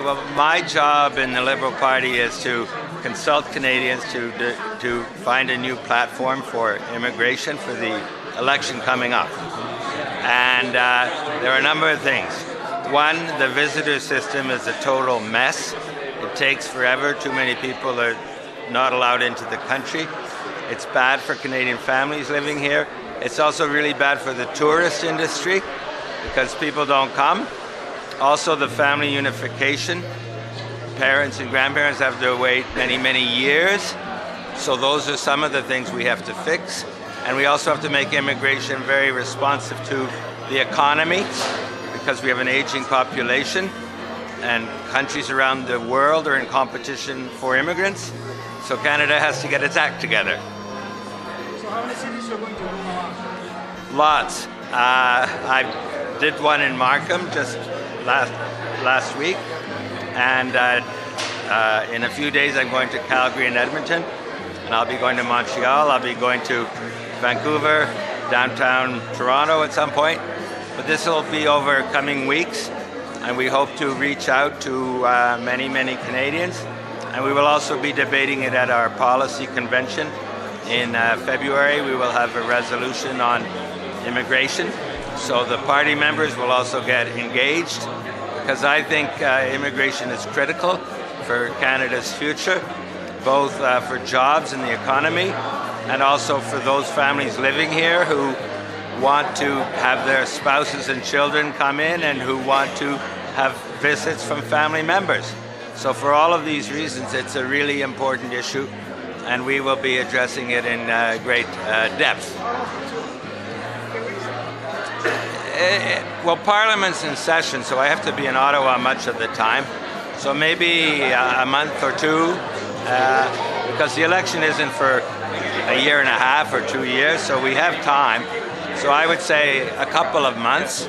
well, my job in the Liberal Party is to consult Canadians to find a new platform for immigration for the election coming up. And there are a number of things. One, the visitor system is a total mess. It takes forever. Too many people are not allowed into the country. It's bad for Canadian families living here. It's also really bad for the tourist industry because people don't come. Also, the family unification. Parents and grandparents have to wait many, many years. So those are some of the things we have to fix. And we also have to make immigration very responsive to the economy because we have an aging population and countries around the world are in competition for immigrants. So Canada has to get its act together. So how many cities are going to do? Lots. I did one in Markham just last week, and in a few days I'm going to Calgary and Edmonton, and I'll be going to Montreal. I'll be going to Vancouver, downtown Toronto at some point. But this will be over coming weeks, and we hope to reach out to many, many Canadians. And we will also be debating it at our policy convention in February. We will have a resolution on immigration. So the party members will also get engaged because I think immigration is critical for Canada's future, both for jobs in the economy and also for those families living here who want to have their spouses and children come in and who want to have visits from family members. So for all of these reasons, it's a really important issue, and we will be addressing it in great depth. Well, Parliament's in session, so I have to be in Ottawa much of the time. So maybe a month or two, because the election isn't for a year and a half or 2 years, so we have time. So I would say a couple of months,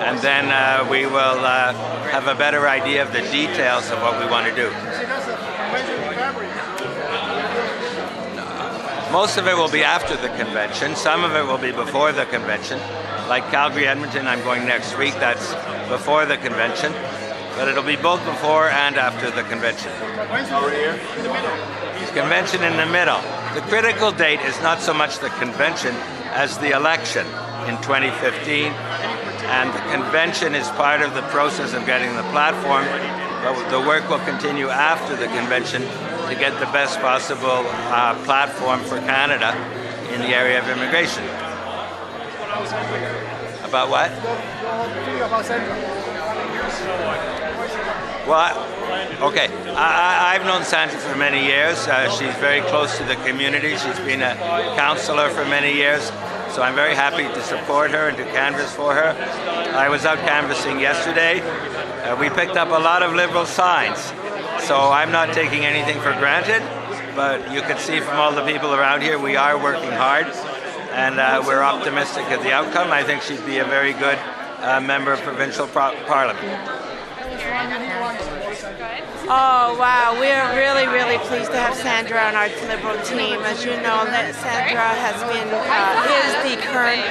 and then we will have a better idea of the details of what we want to do. Most of it will be after the convention. Some of it will be before the convention. Like Calgary, Edmonton, I'm going next week. That's before the convention. But it'll be both before and after the convention. Convention in the middle. The critical date is not so much the convention as the election in 2015. And the convention is part of the process of getting the platform. But the work will continue after the convention to get the best possible platform for Canada in the area of immigration. About what? Well, okay. I've known Sandra for many years. She's very close to the community. She's been a councillor for many years. So I'm very happy to support her and to canvass for her. I was out canvassing yesterday. We picked up a lot of Liberal signs. So I'm not taking anything for granted, but you can see from all the people around here, we are working hard, and we're optimistic at the outcome. I think she'd be a very good member of provincial parliament. Oh wow, we're really, really pleased to have Sandra on our Liberal team. As you know, Sandra has been is the current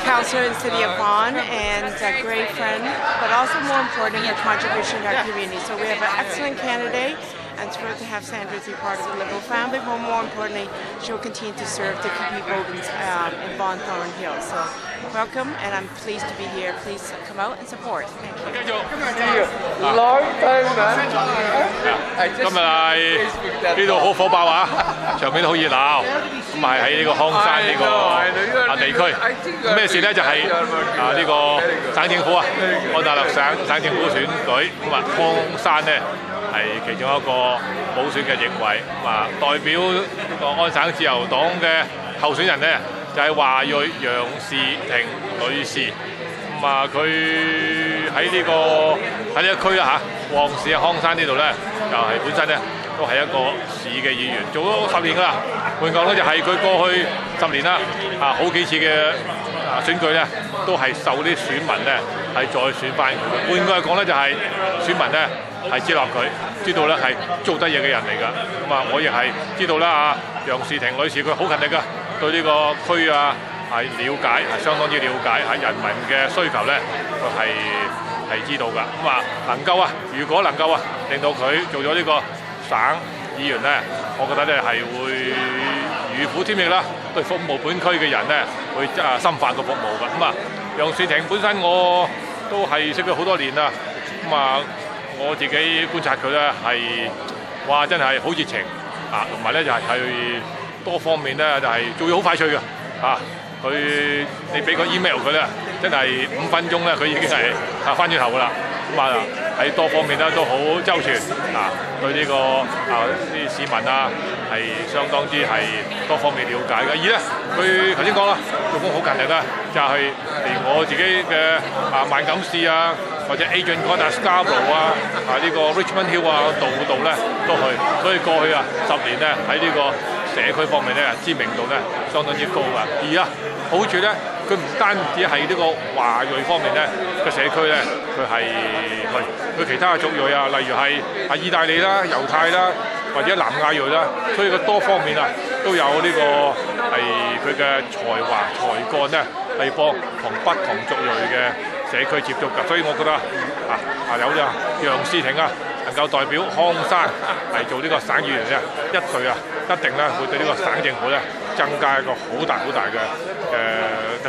councillor in the city of Vaughan and a great friend, but also more important, her contribution to our community. So we have an excellent candidate, and it's great to have Sandra be part of the Liberal family, but more importantly, she'll continue to serve the people in Vaughan Thornhill. So welcome, and I'm pleased to be here. Please come out and support. Thank you. Long time, man. 今日係呢度好火爆啊，場面好熱鬧。咁係喺呢個康山呢個地區。咩事呢？就係呢個省政府安大略省政府選舉。咁康山呢係其中一個補選嘅席位。代表個安省自由黨嘅候選人呢，就係華裔楊士婷女士。佢喺呢一區啦嚇，旺市康山呢度咧，就係本身咧都係一個市嘅議員，做咗10年㗎啦。換講咧就係佢過去10年啦，好幾次嘅選舉咧，都係受啲選民咧係再選翻佢。換句嚟講咧，就係選民咧係接納佢，知道咧係做得嘢嘅人嚟㗎。我亦係知道啦，楊士婷女士佢好勤力㗎，對呢個區係了解，係相當之了解，係人民嘅需求咧，佢係係知道㗎。咁啊，能夠啊，如果能夠啊，令到佢做咗呢個省議員咧，我覺得咧係會如虎添翼啦，對服務本區嘅人咧會深化個服務㗎。咁啊，楊雪婷本身我都係識咗好多年啦，咁啊，我自己觀察佢咧係，哇，真係好熱情啊，同埋咧就係多方面咧就係做嘢好快脆嘅啊。佢你俾個 email 佢咧，真係5分鐘咧，佢已經係翻轉頭㗎啦。咁啊喺多方面咧都好周全啊，對呢個啲市民啊係相當之係多方面了解嘅。而咧佢頭先講啦，做工好勤力啦，就係連我自己嘅萬錦市啊，或者 Agent Court 啊、Scarborough 啊、呢個 Richmond Hill 啊，度咧都去。所以過去10年咧喺呢個社區方面咧知名度咧相當之高㗎。而好處咧，佢唔單止係呢個華裔方面咧嘅社區咧，佢其他嘅族裔啊，例如係意大利啦、猶太啦，或者南亞裔啦，所以佢多方面都有呢個係佢嘅才華才幹咧，係幫同不同族裔嘅社區接觸㗎。所以我覺得有楊士廷能夠代表康山係做呢個省議員咧，一定咧會對呢個省政府咧增加一個好大嘅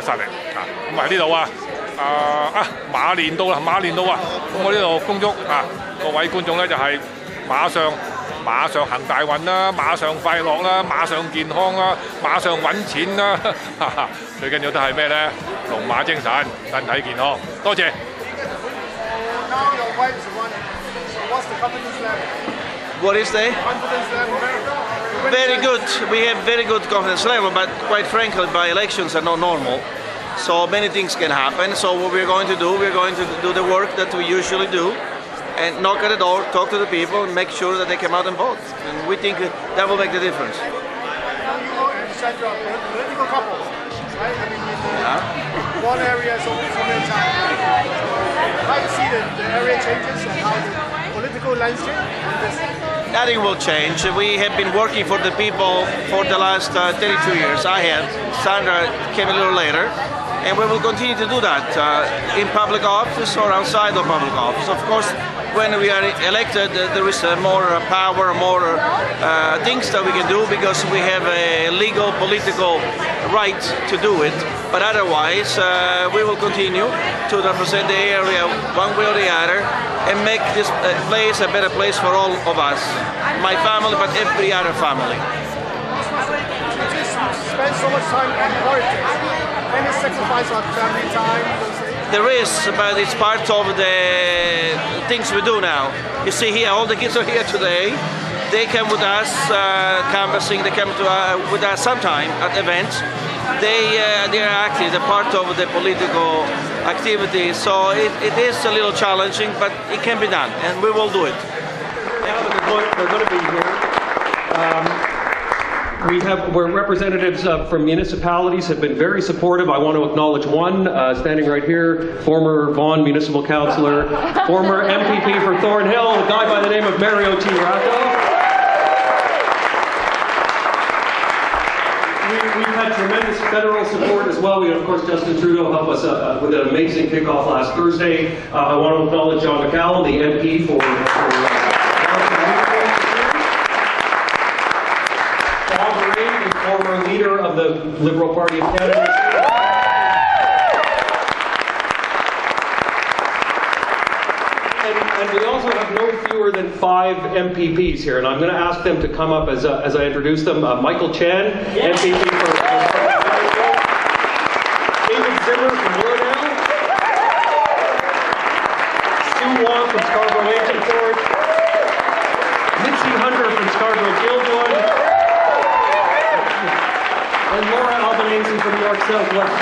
實力啊！咁呢度馬年到啦，咁我呢度恭祝各位觀眾咧就係馬上行大運啦，馬上快樂啦，馬上健康啦，馬上揾錢啦，最緊要都係咩咧？龍馬精神，身體健康。多謝。What's the confidence level? What is the? Confidence level? Very good. We have very good confidence level, but quite frankly, by-elections are not normal. So many things can happen. So what we're going to do the work that we usually do, and knock at the door, talk to the people, and make sure that they come out and vote. And we think that will make the difference. Now you and Sandra are political couples, right? I mean, one area is always on your time. How do you see the area changes and how the political landscape in this? Nothing will change. We have been working for the people for the last 32 years. I have. Sandra came a little later. And we will continue to do that in public office or outside of public office. Of course, when we are elected, there is more power, more things that we can do because we have a legal, political right to do it. But otherwise, we will continue to represent the area one way or the other and make this place a better place for all of us. My family, but every other family. You spend so much time on politics. Any sacrifice on family time? There is, but it's part of the things we do now. You see here, all the kids are here today. They come with us canvassing. They come with us sometime at events. They are active. They're part of the political activity. So it is a little challenging, but it can be done, and we will do it. They're going to be here. Where representatives from municipalities have been very supportive. I want to acknowledge one, standing right here, former Vaughan Municipal Councillor, former MPP for Thornhill, a guy by the name of Mario T. Racco. We've had tremendous federal support as well. We had, of course, Justin Trudeau help us with an amazing kickoff last Thursday. I want to acknowledge John McCallum, the MP for former leader of the Liberal Party of Canada. And we also have no fewer than 5 MPPs here, and I'm going to ask them to come up as I introduce them. Michael Chan, MPP for David Zimmer from Willowdale, Stu Wong from Scarborough Agincourt, Mitzi Hunter from Scarborough Guildwood, and Laura Albanese from York Southwest.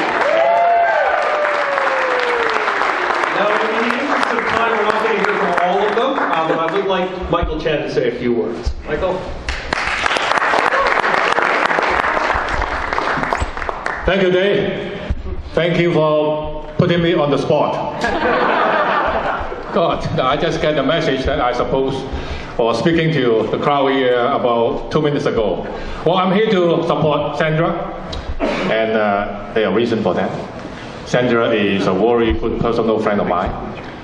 Now, in the interest of time, we're not going to hear from all of them, but I would like Michael Chan to say a few words. Michael? Thank you, Dave. Thank you for putting me on the spot. God, I just got the message that I suppose or speaking to the crowd here about 2 minutes ago. Well, I'm here to support Sandra, and there are reasons for that. Sandra is a very good personal friend of mine.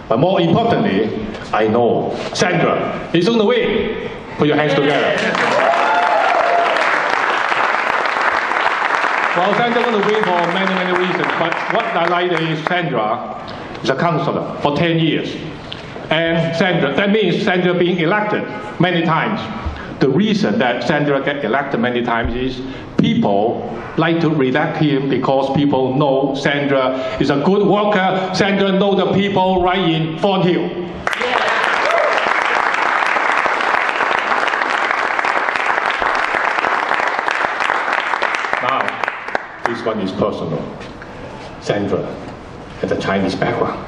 But more importantly, I know Sandra is on the way. Put your hands together. Well, Sandra is on the way for many, many reasons. But what I like is Sandra is a councillor for 10 years. And Sandra, that means Sandra being elected many times. The reason that Sandra get elected many times is people like to elect him because people know Sandra is a good worker. Sandra know the people right in Thornhill. Now, this one is personal. Sandra has a Chinese background.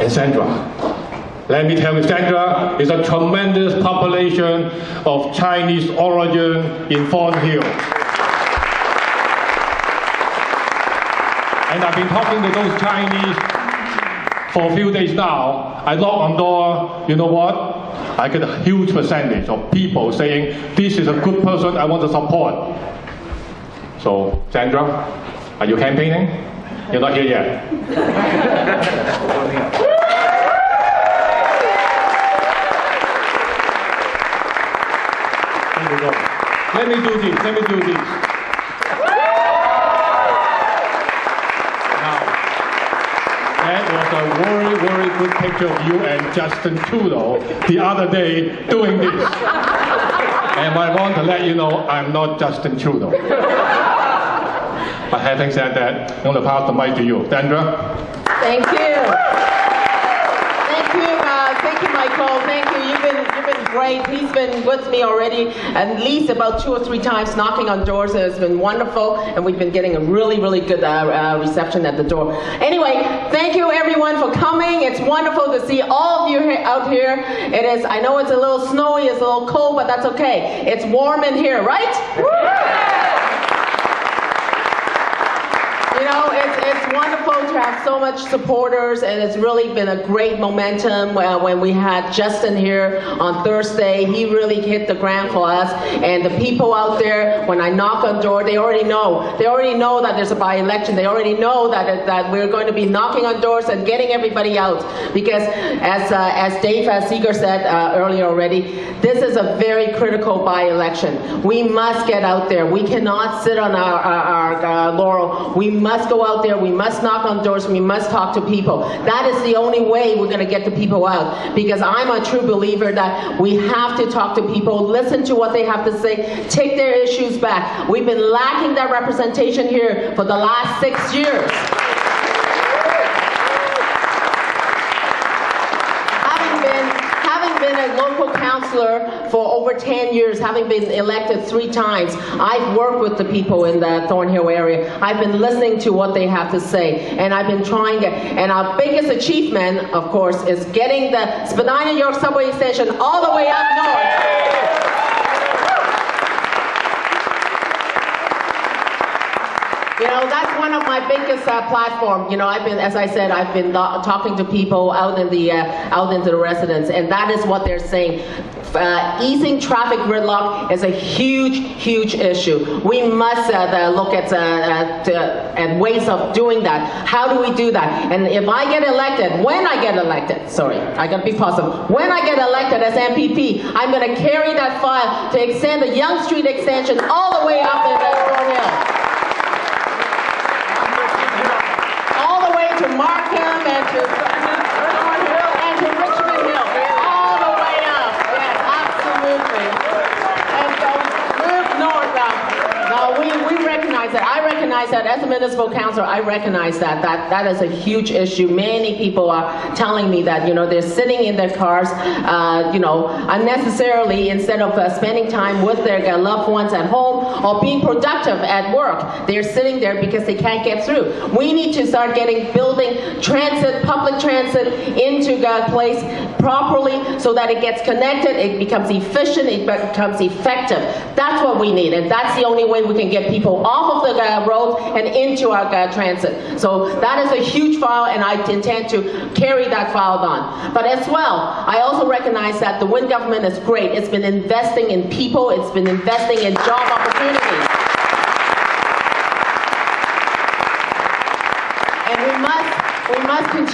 And Sandra, let me tell you, Sandra is a tremendous population of Chinese origin in Thornhill. And I've been talking to those Chinese for a few days now. I knock on door, you know what? I get a huge percentage of people saying, this is a good person I want to support. So, Sandra, are you campaigning? You're not here yet. Let me do this. Now, that was a very, very good picture of you and Justin Trudeau the other day doing this. And I want to let you know I'm not Justin Trudeau. But having said that, I'm going to pass the mic to you. Sandra? Thank you. Thank you, Michael. Thank you. You've been great. He's been with me already at least about 2 or 3 times knocking on doors. It's been wonderful, and we've been getting a really, really good reception at the door. Anyway, thank you everyone for coming. It's wonderful to see all of you out here. It is. I know it's a little snowy, it's a little cold, but that's okay. It's warm in here, right? You know, it's wonderful to have so much supporters, and it's really been a great momentum. When we had Justin here on Thursday, he really hit the ground for us. And the people out there, when I knock on the door, they already know. They already know that there's a by-election. They already know that we're going to be knocking on doors and getting everybody out. Because as Dave Seeger said earlier already, this is a very critical by-election. We must get out there. We cannot sit on our laurel. We must go out there, we must knock on doors, we must talk to people. That is the only way we're going to get the people out, because I'm a true believer that we have to talk to people, listen to what they have to say, take their issues back. We've been lacking that representation here for the last 6 years. Having been a local councillor for over 10 years, having been elected 3 times, I've worked with the people in the Thornhill area. I've been listening to what they have to say, and I've been trying to, and our biggest achievement, of course, is getting the Spadina York subway extension all the way up north. You know, that's one of my biggest platforms. You know, as I said, I've been talking to people out into the residents, and that is what they're saying. Easing traffic gridlock is a huge issue. We must look at ways of doing that. How do we do that? And if I get elected, when I get elected, sorry, I gotta be positive. When I get elected as MPP, I'm gonna carry that file to extend the Yonge Street extension all the way up in Thornhill. To Markham and to Thornhill and to Richmond Hill, all the way up. Yes, absolutely. And so move north up. Now we recognize that. I recognize that as a municipal councillor. I recognize that is a huge issue. Many people are telling me that, you know, they're sitting in their cars, you know, unnecessarily, instead of spending time with their loved ones at home or being productive at work. They're sitting there because they can't get through. We need to start building transit, public transit into that place properly so that it gets connected, it becomes efficient, it becomes effective. That's what we need, and that's the only way we can get people off of the road and into our transit. So that is a huge file, and I intend to carry that file on. But as well, I also recognize that the Wynne government is great. It's been investing in people, it's been investing in job opportunities. And we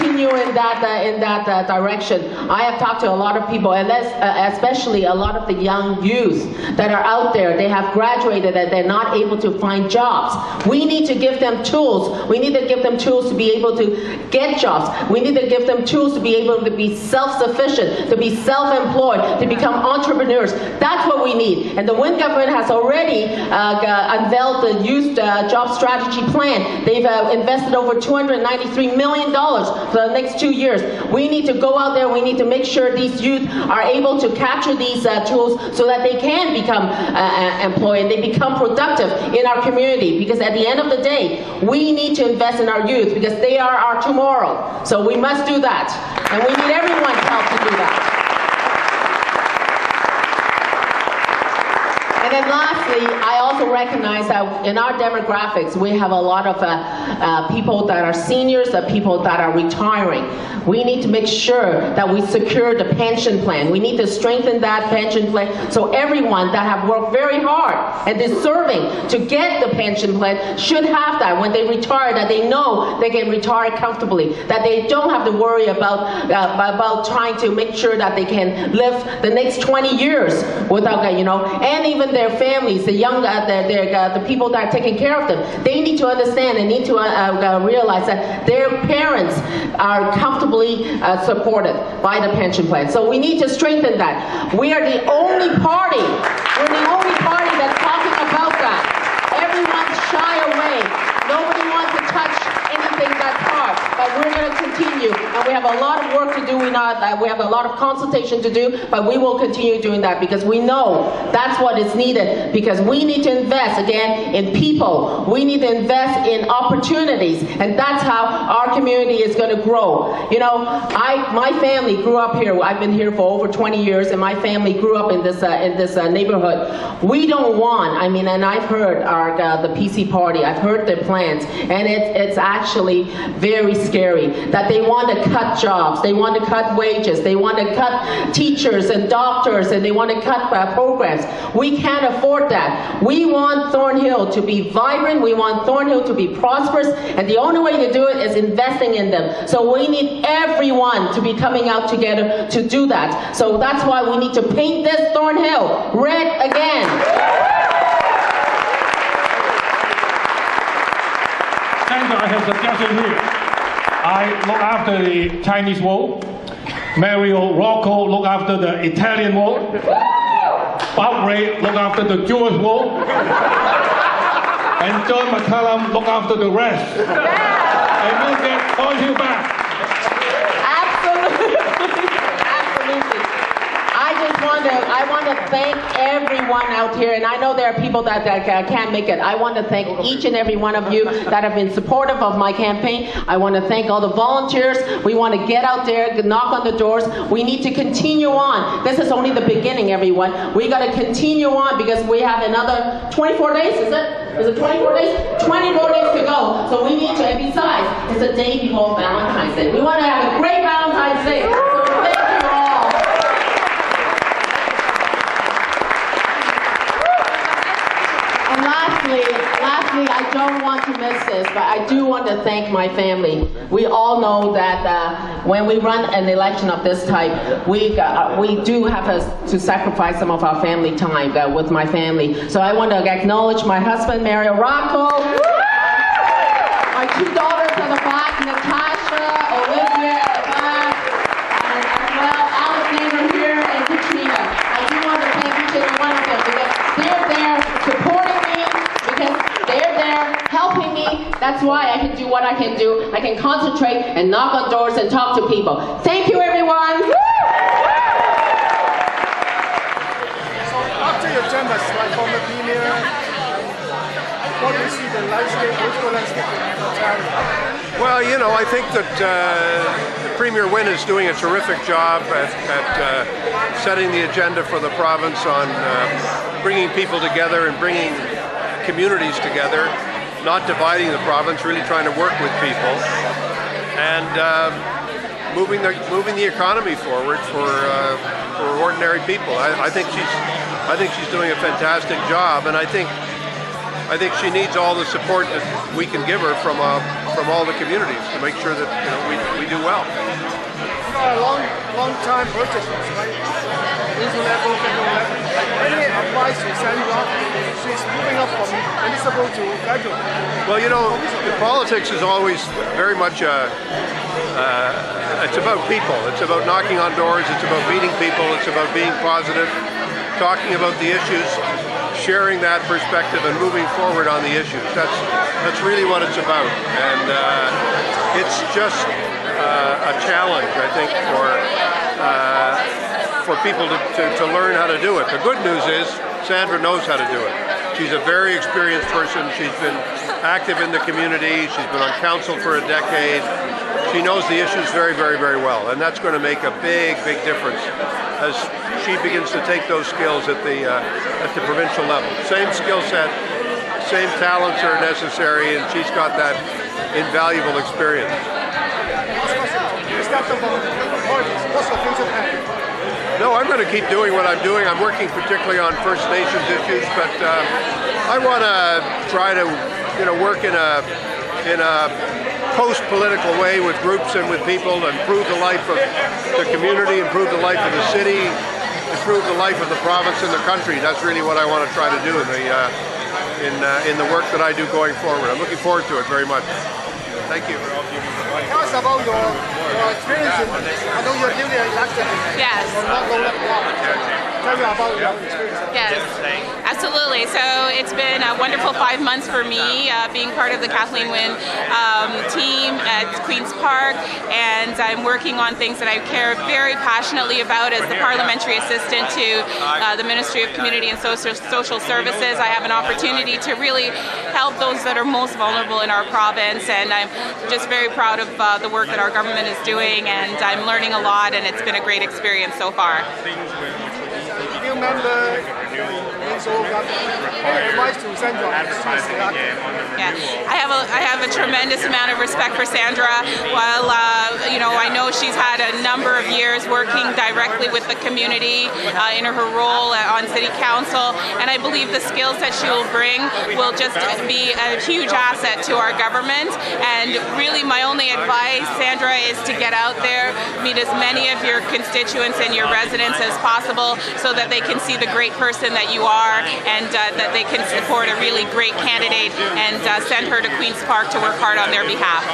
continue in that direction. I have talked to a lot of people, and especially a lot of the young youth that are out there. They have graduated and they're not able to find jobs. We need to give them tools. We need to give them tools to be able to get jobs. We need to give them tools to be able to be self-sufficient, to be self-employed, to become entrepreneurs. That's what we need. And the Wynne government has already unveiled the youth job strategy plan. They've invested over $293 million for the next 2 years. We need to go out there. We need to make sure these youth are able to capture these tools so that they can become employed and they become productive in our community. Because at the end of the day, we need to invest in our youth because they are our tomorrow. So we must do that. And we need everyone's help to do that. And then lastly, I also recognize that in our demographics, we have a lot of people that are seniors, people that are retiring. We need to make sure that we secure the pension plan. We need to strengthen that pension plan so everyone that have worked very hard and deserving to get the pension plan should have that when they retire, that they know they can retire comfortably, that they don't have to worry about trying to make sure that they can live the next 20 years without that, and even their families, the young, the people that are taking care of them, they need to understand and need to realize that their parents are comfortably supported by the pension plan. So we need to strengthen that. We are the only party, that's talking about that. Everyone's shy away. Nobody wants to touch anything that's hard, but we're going to continue, and we have a lot of work to do. We have a lot of consultation to do, but we will continue doing that because we know that's what is needed, because we need to invest, again, in people. We need to invest in opportunities, and that's how our community is going to grow. My family grew up here. I've been here for over 20 years, and my family grew up in this neighborhood. We don't want, and I've heard the PC party, I've heard their plans, and it's actually very scary that they want to cut jobs, they want to cut wages, they want to cut teachers and doctors, and they want to cut programs. We can't afford that. We want Thornhill to be vibrant, we want Thornhill to be prosperous, and the only way to do it is investing in them. So we need everyone to be coming out together to do that. So that's why we need to paint this Thornhill red again. Sandra, I have a suggestion here. I look after the Chinese wall. Mario Rocco look after the Italian wall. Bob Ray look after the Jewish wall. And John McCallum look after the rest. And we'll get Thornhill back. Absolutely. I want to thank everyone out here, and I know there are people that can't make it. I want to thank each and every one of you that have been supportive of my campaign. I want to thank all the volunteers. We want to get out there, knock on the doors. We need to continue on. This is only the beginning, everyone. We got to continue on because we have another 24 days, is it? Is it 24 days? 24 days to go. So we need to, and besides, it's a day before Valentine's Day. We want to have a great Valentine's Day. So thank you all. And lastly, I don't want to miss this, but I do want to thank my family. We all know that when we run an election of this type, we do have to sacrifice some of our family time with my family. So I want to acknowledge my husband, Mario Racco, my two daughters in the back, Natasha, Olivia in the back, and as well Alexander here and Katrina. I do want to thank each and every one of them because they're there supporting me, because they're there helping me. That's why I can do what I can do. I can concentrate and knock on doors and talk to people. Thank you, everyone. So after your term as from the premier, what do you see the political landscape in Ontario? Well, I think that Premier Wynne is doing a terrific job at setting the agenda for the province on bringing people together and bringing communities together, not dividing the province, really trying to work with people, and moving the economy forward for ordinary people. I think she's doing a fantastic job, and I think she needs all the support that we can give her from a from all the communities to make sure that we do well. Long time politicians, right? Regional level, federal level. Any advice to Sandra? She's moving up from municipal to federal. Well, the politics is always very much it's about people. It's about knocking on doors. It's about meeting people. It's about being positive, talking about the issues, sharing that perspective, and moving forward on the issues. That's really what it's about, and it's just a challenge, I think, for people to learn how to do it. The good news is Sandra knows how to do it. She's a very experienced person. She's been active in the community. She's been on council for a decade. She knows the issues very, very, very well, and that's going to make a big, big difference as she begins to take those skills at the provincial level. Same skill set, same talents are necessary, and she's got that invaluable experience. No, I'm going to keep doing what I'm doing. I'm working particularly on First Nations issues, but I want to try to, work in a post-political way with groups and with people, improve the life of the community, improve the life of the city, improve the life of the province and the country. That's really what I want to try to do in the work that I do going forward. I'm looking forward to it very much. Thank you. Tell us about your experience. I know you're newly elected. Yes. Tell me about your experience. Yes, absolutely. So it's been a wonderful 5 months for me being part of the Kathleen Wynne team at Queen's Park, and I'm working on things that I care very passionately about as the parliamentary assistant to the Ministry of Community and Social Services. I have an opportunity to really help those that are most vulnerable in our province, and I'm just very proud of the work that our government is doing, and I'm learning a lot, and it's been a great experience so far. Do you remember advice to Sandra? Yeah, I have a tremendous amount of respect for Sandra. While I know she's had a number of years working directly with the community in her role on City Council, and I believe the skills that she will bring will just be a huge asset to our government. And really, my only advice, Sandra, is to get out there, meet as many of your constituents and your residents as possible, so that they can see the great person that you are, and that they can support a really great candidate, and send her to Queen's Park to work hard on their behalf.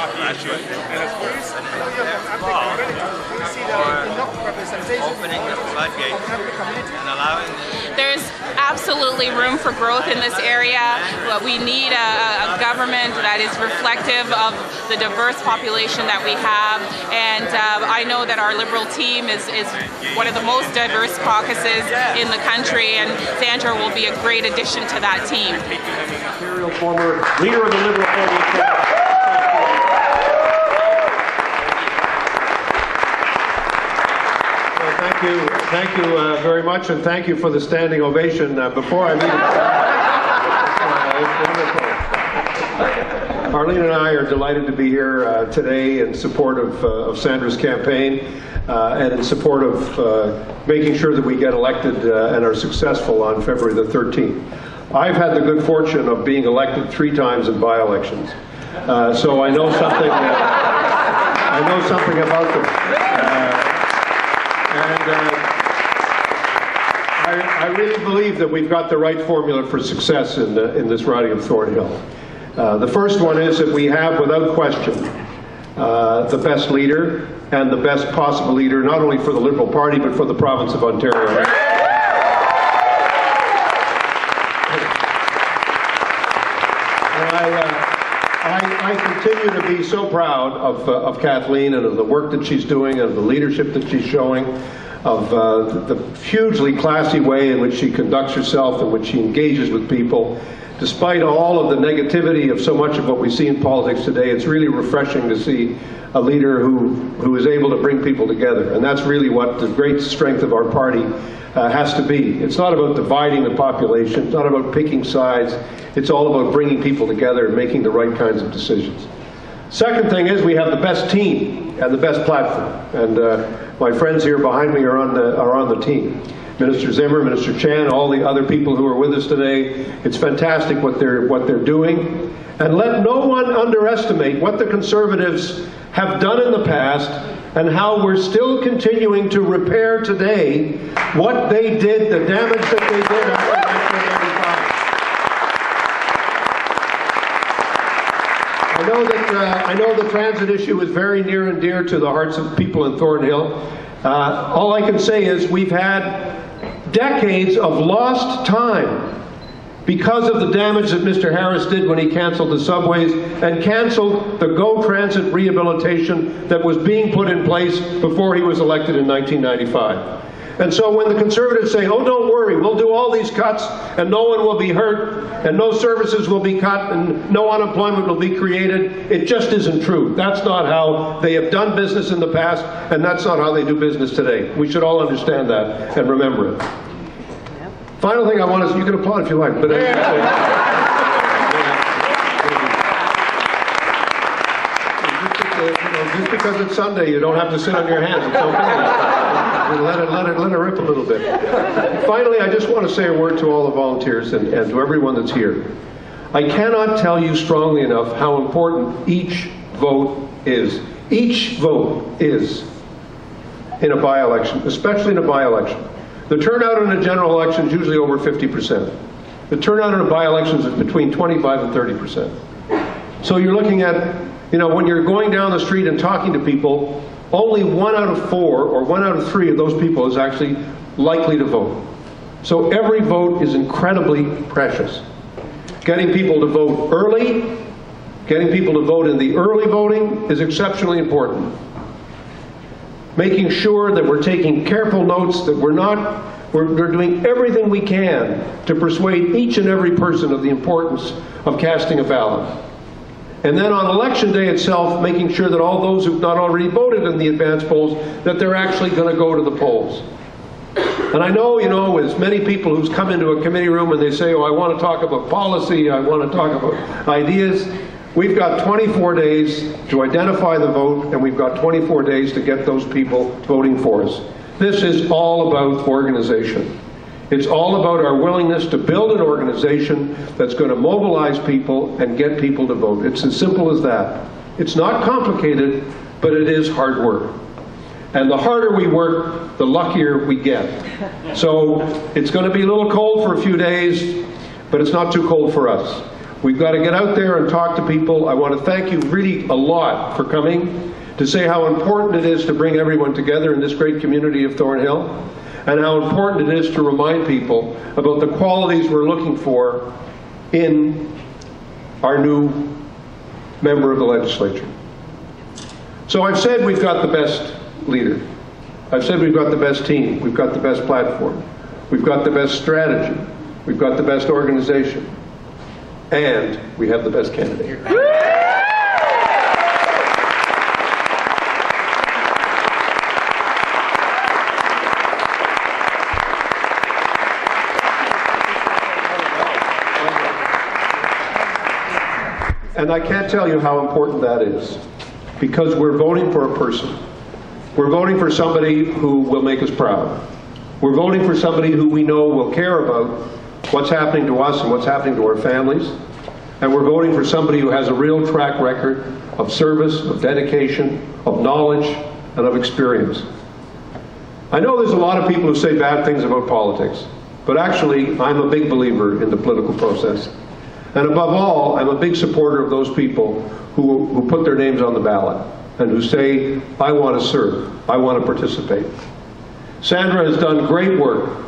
Opening the floodgates and allowing. There's absolutely room for growth in this area. We need a government that is reflective of the diverse population that we have, and I know that our Liberal team is one of the most diverse caucuses in the country, and Sandra will be a great addition to that team. Former leader of the Liberal Party. Thank you very much, and thank you for the standing ovation. Before I leave, Arlene and I are delighted to be here today in support of Sandra's campaign and in support of making sure that we get elected and are successful on February the 13th. I've had the good fortune of being elected 3 times in by-elections, so I know something. I know something about them. I really believe that we've got the right formula for success in this riding of Thornhill. The first one is that we have, without question, the best leader and the best possible leader, not only for the Liberal Party, but for the province of Ontario. I continue to be so proud of Kathleen and of the work that she's doing and of the leadership that she's showing, of the hugely classy way in which she conducts herself, in which she engages with people. Despite all of the negativity of so much of what we see in politics today, it's really refreshing to see a leader who is able to bring people together. And that's really what the great strength of our party has to be. It's not about dividing the population. It's not about picking sides. It's all about bringing people together and making the right kinds of decisions. Second thing is we have the best team and the best platform. And my friends here behind me are on the team. Minister Zimmer, Minister Chan, all the other people who are with us today. It's fantastic what they're doing. And let no one underestimate what the Conservatives have done in the past and how we're still continuing to repair today what they did, the damage that they did after 1995. I know the transit issue is very near and dear to the hearts of people in Thornhill. All I can say is we've had decades of lost time because of the damage that Mr. Harris did when he canceled the subways and canceled the GO Transit rehabilitation that was being put in place before he was elected in 1995. And so when the Conservatives say, oh, don't worry, we'll do all these cuts and no one will be hurt and no services will be cut and no unemployment will be created, it just isn't true. That's not how they have done business in the past, and that's not how they do business today. We should all understand that and remember it. Final thing I want is, you can applaud if you like, but just because it's Sunday, you don't have to sit on your hands. It's okay. Let it rip a little bit. Finally, I just want to say a word to all the volunteers and to everyone that's here. I cannot tell you strongly enough how important each vote is. Each vote is in a by-election, especially in a by-election. The turnout in a general election is usually over 50%. The turnout in a by-election is between 25 and 30%. So you're looking at, when you're going down the street and talking to people, only 1 out of 4 or 1 out of 3 of those people is actually likely to vote. So every vote is incredibly precious. Getting people to vote early, getting people to vote in the early voting is exceptionally important. Making sure that we're taking careful notes, that we're doing everything we can to persuade each and every person of the importance of casting a ballot. And then on election day itself, making sure that all those who've not already voted in the advance polls, that they're actually going to go to the polls. And I know, as many people who's come into a committee room and they say, oh, I want to talk about policy, I want to talk about ideas. We've got 24 days to identify the vote, and we've got 24 days to get those people voting for us. This is all about organization. It's all about our willingness to build an organization that's going to mobilize people and get people to vote. It's as simple as that. It's not complicated, but it is hard work. And the harder we work, the luckier we get. So it's going to be a little cold for a few days, but it's not too cold for us. We've got to get out there and talk to people. I want to thank you really a lot for coming to say how important it is to bring everyone together in this great community of Thornhill, and how important it is to remind people about the qualities we're looking for in our new member of the legislature. So I've said we've got the best leader. I've said we've got the best team. We've got the best platform. We've got the best strategy. We've got the best organization. And we have the best candidate. And I can't tell you how important that is, because we're voting for a person. We're voting for somebody who will make us proud. We're voting for somebody who we know will care about what's happening to us and what's happening to our families. And we're voting for somebody who has a real track record of service, of dedication, of knowledge, and of experience. I know there's a lot of people who say bad things about politics, but actually I'm a big believer in the political process. And above all, I'm a big supporter of those people who put their names on the ballot and who say, I want to serve, I want to participate. Sandra has done great work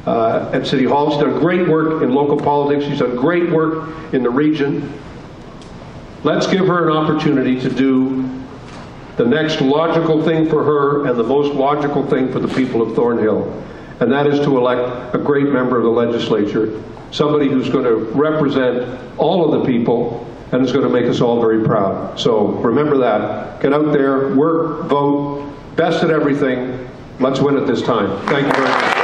at City Hall. She's done great work in local politics. She's done great work in the region. Let's give her an opportunity to do the next logical thing for her and the most logical thing for the people of Thornhill, and that is to elect a great member of the legislature, somebody who's going to represent all of the people and is going to make us all very proud. So remember that. Get out there, work, vote, best at everything. Let's win it this time. Thank you very much.